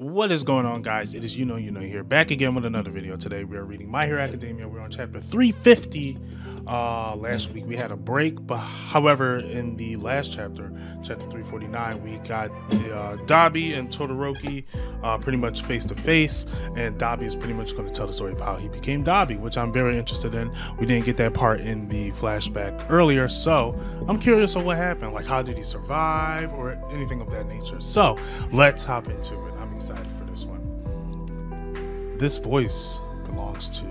What is going on, guys? It is you know here, back again with another video. Today we are reading My Hero Academia. We're on chapter 350. Last week we had a break, but however, in the last chapter 349, we got Dabi and Todoroki pretty much face to face, and Dabi is pretty much going to tell the story of how he became Dabi, which I'm very interested in. We didn't get that part in the flashback earlier, so I'm curious of what happened. Like, how did he survive or anything of that nature? So let's hop into it. I'm excited for this one. This voice belongs to...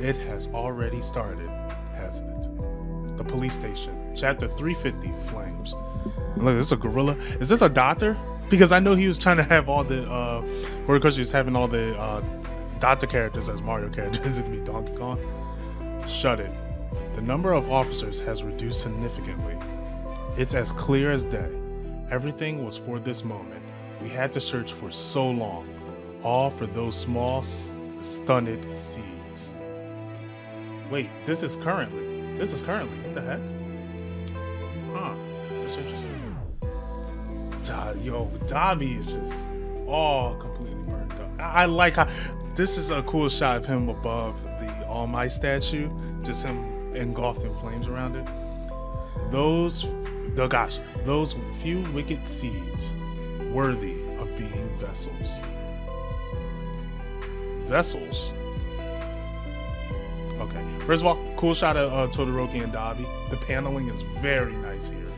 It has already started, hasn't it? The police station. Chapter 350, Flames. Look, this is a gorilla. Is this a doctor? Because I know he was trying to have all the, or because he was having all the doctor characters as Mario characters. It could be Donkey Kong. Shut it. The number of officers has reduced significantly. It's as clear as day. Everything was for this moment. We had to search for so long, all for those small, stunted seeds. Wait, this is currently. What the heck? Huh, that's interesting. Yo, Dabi is just all completely burned up. I like how, this is a cool shot of him above the All Might statue, just him engulfed in flames around it. Those few wicked seeds, worthy of being vessels. Vessels? Okay, first of all, cool shot of Todoroki and Dabi. The paneling is very nice here.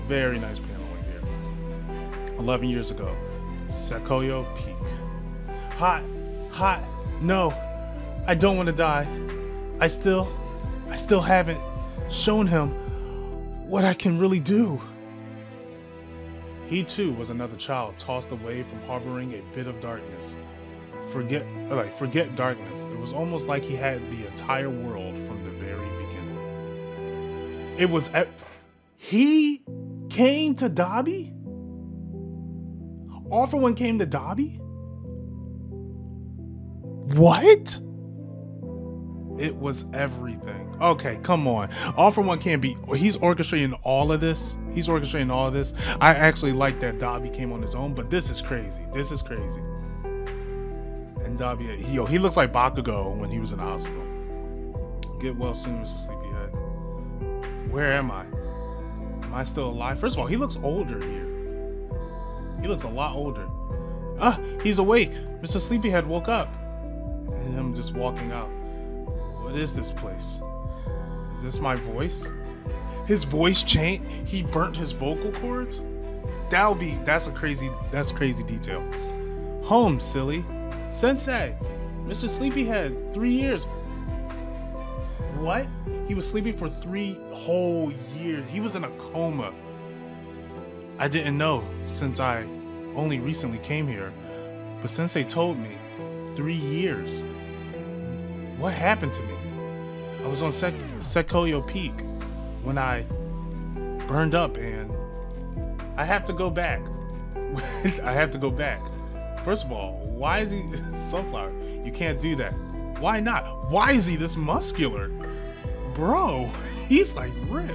Very nice paneling here. 11 years ago, Sequoia Peak. Hot, no, I don't want to die. I still haven't shown him what I can really do. He too was another child tossed away from harboring a bit of darkness. Forget darkness. It was almost like he had the entire world from the very beginning. He came to Dabi? All for One came to Dabi? What? It was everything. Okay, come on. All for One can't be. He's orchestrating all of this. I actually like that Dabi came on his own, but this is crazy. And Dabi, he looks like Bakugo when he was in the hospital. Get well soon, Mr. Sleepyhead. Where am I? Am I still alive? First of all, he looks older here. He looks a lot older. Ah, he's awake. Mr. Sleepyhead woke up. And him just walking out. What is this place? Is this my voice? His voice changed. He burnt his vocal cords? That's crazy detail. Home, silly. Sensei, Mr. Sleepyhead, 3 years. What? He was sleeping for 3 whole years. He was in a coma. I didn't know since I only recently came here, but Sensei told me 3 years. What happened to me? I was on Sequoia Peak when I burned up, and I have to go back. First of all, why is he sunflower? You can't do that. Why not? Why is he this muscular? Bro, he's like ripped.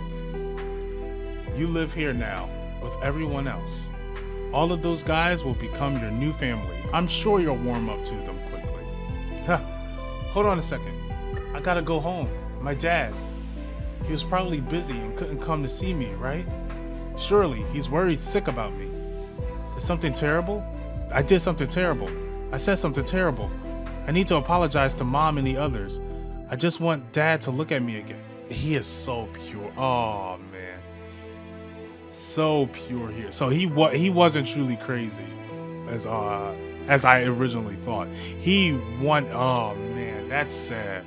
You live here now with everyone else. All of those guys will become your new family. I'm sure you'll warm up to them quickly. Hold on a second. I gotta go home. My dad. He was probably busy and couldn't come to see me, right? Surely he's worried sick about me. Is something terrible? I did something terrible. I said something terrible. I need to apologize to Mom and the others. I just want Dad to look at me again. He is so pure. Oh man, so pure here. So he wasn't truly crazy as I originally thought. Oh man, that's sad.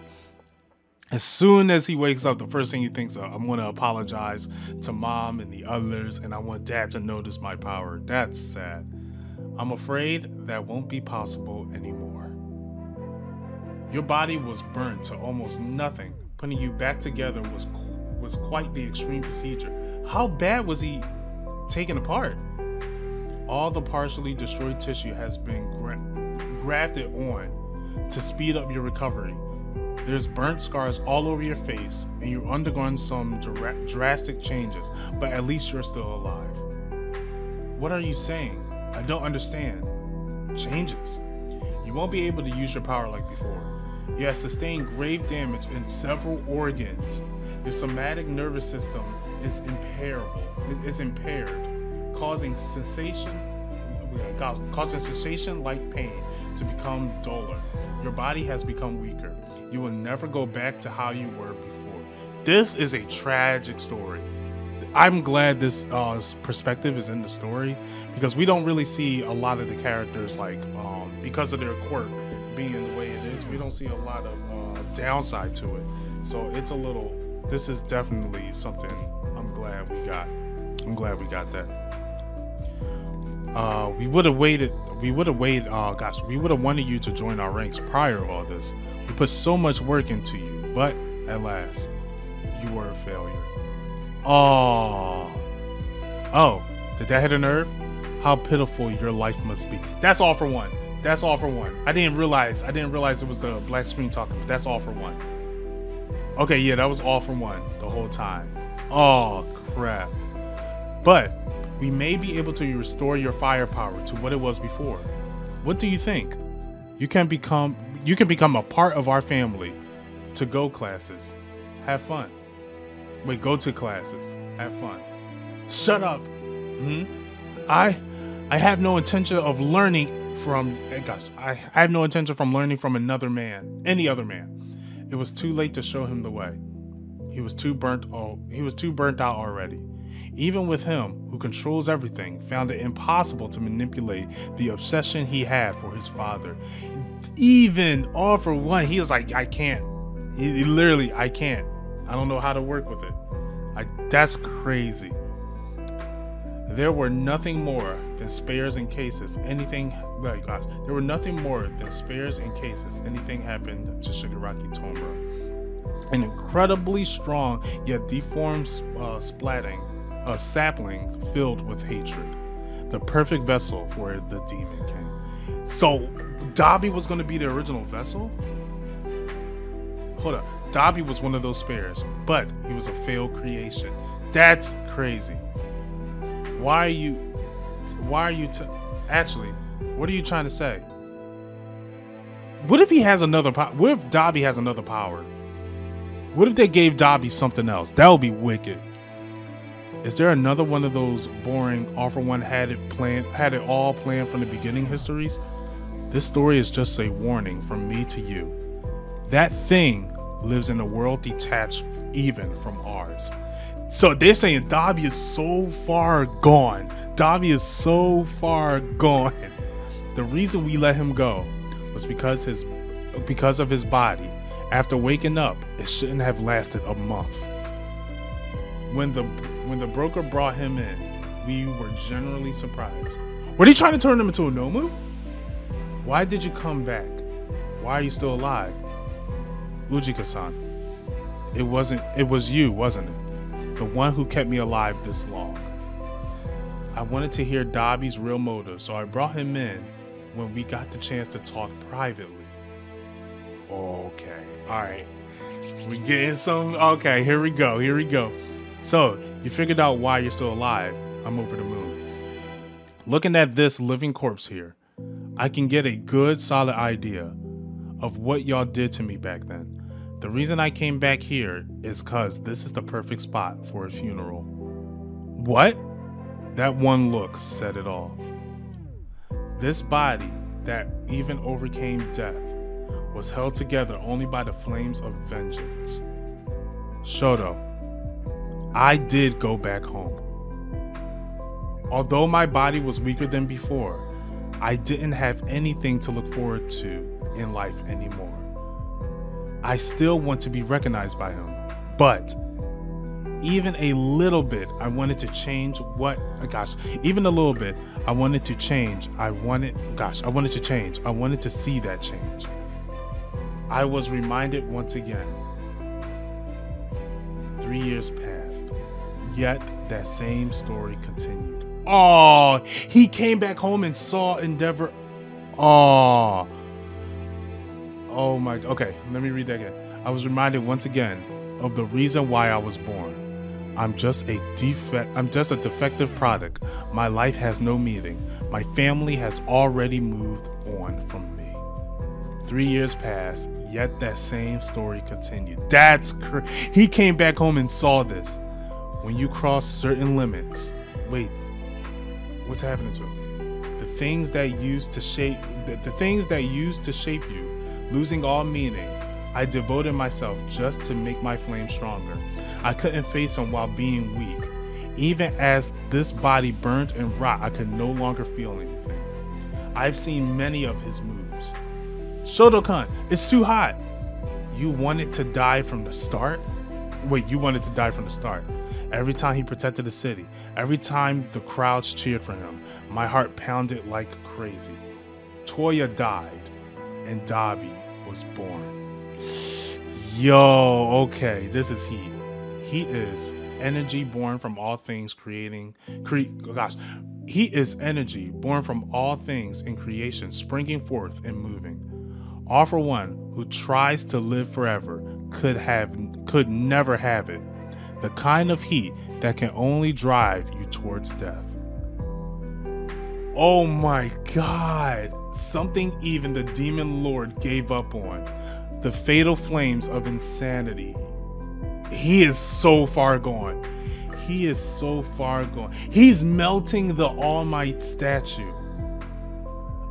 As soon as he wakes up, the first thing he thinks of, I'm gonna apologize to Mom and the others, and I want Dad to notice my power. That's sad. I'm afraid that won't be possible anymore. Your body was burnt to almost nothing. Putting you back together was quite the extreme procedure. How bad was he taken apart? All the partially destroyed tissue has been grafted on to speed up your recovery. There's burnt scars all over your face, and you've undergone some drastic changes, but at least you're still alive. What are you saying? I don't understand. Changes. You won't be able to use your power like before. You have sustained grave damage in several organs. Your somatic nervous system is impaired, causing sensation-like pain to become duller. Your body has become weaker. You will never go back to how you were before. This is a tragic story. I'm glad this perspective is in the story, because we don't really see a lot of the characters, like because of their quirk being the way it is, we don't see a lot of downside to it. So it's a little, this is definitely something I'm glad we got that. We would have wanted you to join our ranks prior to all this. We put so much work into you, but at last, you were a failure. Oh, did that hit a nerve? How pitiful your life must be. That's all for one. That's all for one. I didn't realize it was the black screen talking, but that's all for one. Okay, yeah, that was all for one the whole time. Oh, crap. But we may be able to restore your firepower to what it was before. What do you think? You can become a part of our family. To go classes. Have fun. Wait, go to classes. Have fun. Shut up. I have no intention of learning from I have no intention from learning from any other man. It was too late to show him the way. He was too burnt out already. Even with him, who controls everything, found it impossible to manipulate the obsession he had for his father. Even all for one, he was like, I can't. He literally, I can't. I don't know how to work with it. That's crazy. There were nothing more than spares in cases anything happened to Shigaraki Tomura. An incredibly strong yet deformed sapling filled with hatred. The perfect vessel for the Demon King. So Dabi was going to be the original vessel? Hold up. Dabi was one of those spares, but he was a failed creation. That's crazy. Why are you actually, what are you trying to say? What if he has another power? What if Dabi has another power? What if they gave Dabi something else? That would be wicked. Is there another one of those boring All for One had it all planned from the beginning histories? This story is just a warning from me to you. That thing lives in a world detached even from ours. So they're saying Dabi is so far gone. Dabi is so far gone. The reason we let him go was because of his body. After waking up, it shouldn't have lasted a month. When the broker brought him in, we were generally surprised. Were they trying to turn him into a Nomu? Why did you come back? Why are you still alive? Ujika-san, it was you, wasn't it? The one who kept me alive this long. I wanted to hear Dabi's real motive, so I brought him in when we got the chance to talk privately. Okay, alright. We getting some, okay, here we go. So, you figured out why you're still alive. I'm over the moon. Looking at this living corpse here, I can get a good solid idea of what y'all did to me back then. The reason I came back here is cause this is the perfect spot for a funeral. What? That one look said it all. This body that even overcame death was held together only by the flames of vengeance. Shoto, I did go back home. Although my body was weaker than before, I didn't have anything to look forward to in life anymore. I still want to be recognized by him, but even a little bit, I wanted to change I wanted to see that change. I was reminded once again. 3 years passed, yet that same story continued. Oh, he came back home and saw Endeavor. Oh my, okay, let me read that again. I was reminded once again of the reason why I was born. I'm just a defective product. My life has no meaning. My family has already moved on from me. 3 years passed, yet that same story continued. He came back home and saw this. When you cross certain limits, wait, what's happening to him? The things that used to shape you, losing all meaning. I devoted myself just to make my flame stronger. I couldn't face him while being weak. Even as this body burnt and rot, I could no longer feel anything. I've seen many of his moves. Shotokan, it's too hot. You wanted to die from the start? Wait, you wanted to die from the start. Every time he protected the city, every time the crowds cheered for him, my heart pounded like crazy. Toya died, and Dabi was born. Yo, okay, this is Heat. Heat is energy born from all things He is energy born from all things in creation, springing forth and moving. All for one who tries to live forever could never have it. The kind of heat that can only drive you towards death. Oh my God. Something even the demon lord gave up on. The fatal flames of insanity. He is so far gone. He is so far gone. He's melting the All Might statue.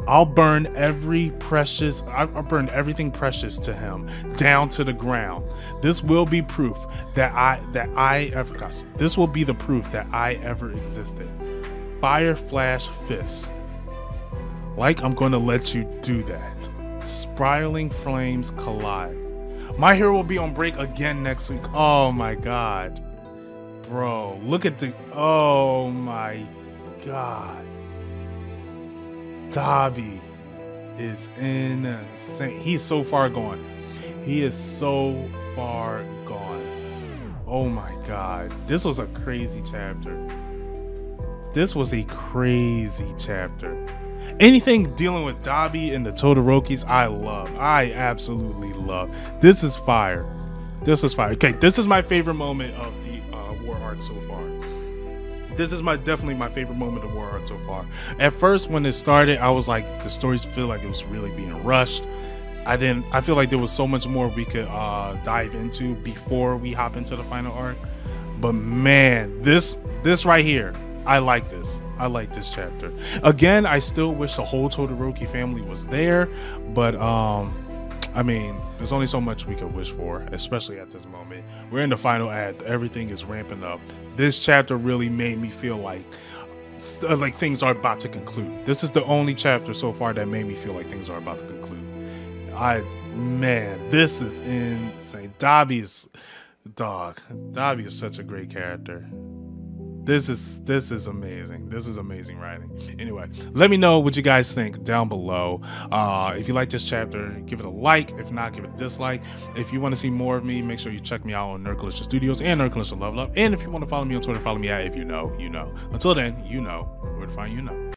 I'll burn everything precious to him down to the ground. This will be proof This will be the proof that I ever existed. Fire flash fist. Like I'm going to let you do that. Spiraling flames collide. My Hero will be on break again next week. Oh my God. Bro, look at oh my God. Dabi is insane. He's so far gone. He is so far gone. Oh my God. This was a crazy chapter. This was a crazy chapter. Anything dealing with Dabi and the Todorokis, I love. I absolutely love. This is fire. This is fire. Okay, this is my favorite moment of the war arc so far. This is definitely my favorite moment of war arc so far. At first, when it started, I was like, the stories feel like it was really being rushed. I feel like there was so much more we could dive into before we hop into the final arc. But man, this right here, I like this. I like this chapter. Again, I still wish the whole Todoroki family was there, but I mean, there's only so much we could wish for, especially at this moment. We're in the final act. Everything is ramping up. This chapter really made me feel like things are about to conclude. This is the only chapter so far that made me feel like things are about to conclude. Man, this is insane. Dabi is such a great character. This is amazing. This is amazing writing. Anyway, let me know what you guys think down below. If you like this chapter, give it a like. If not, give it a dislike. If you want to see more of me, make sure you check me out on Nerdculture Studios and Nerdculture Level Up. And if you want to follow me on Twitter, follow me at If You Know, You Know. Until then, you know where to find you know.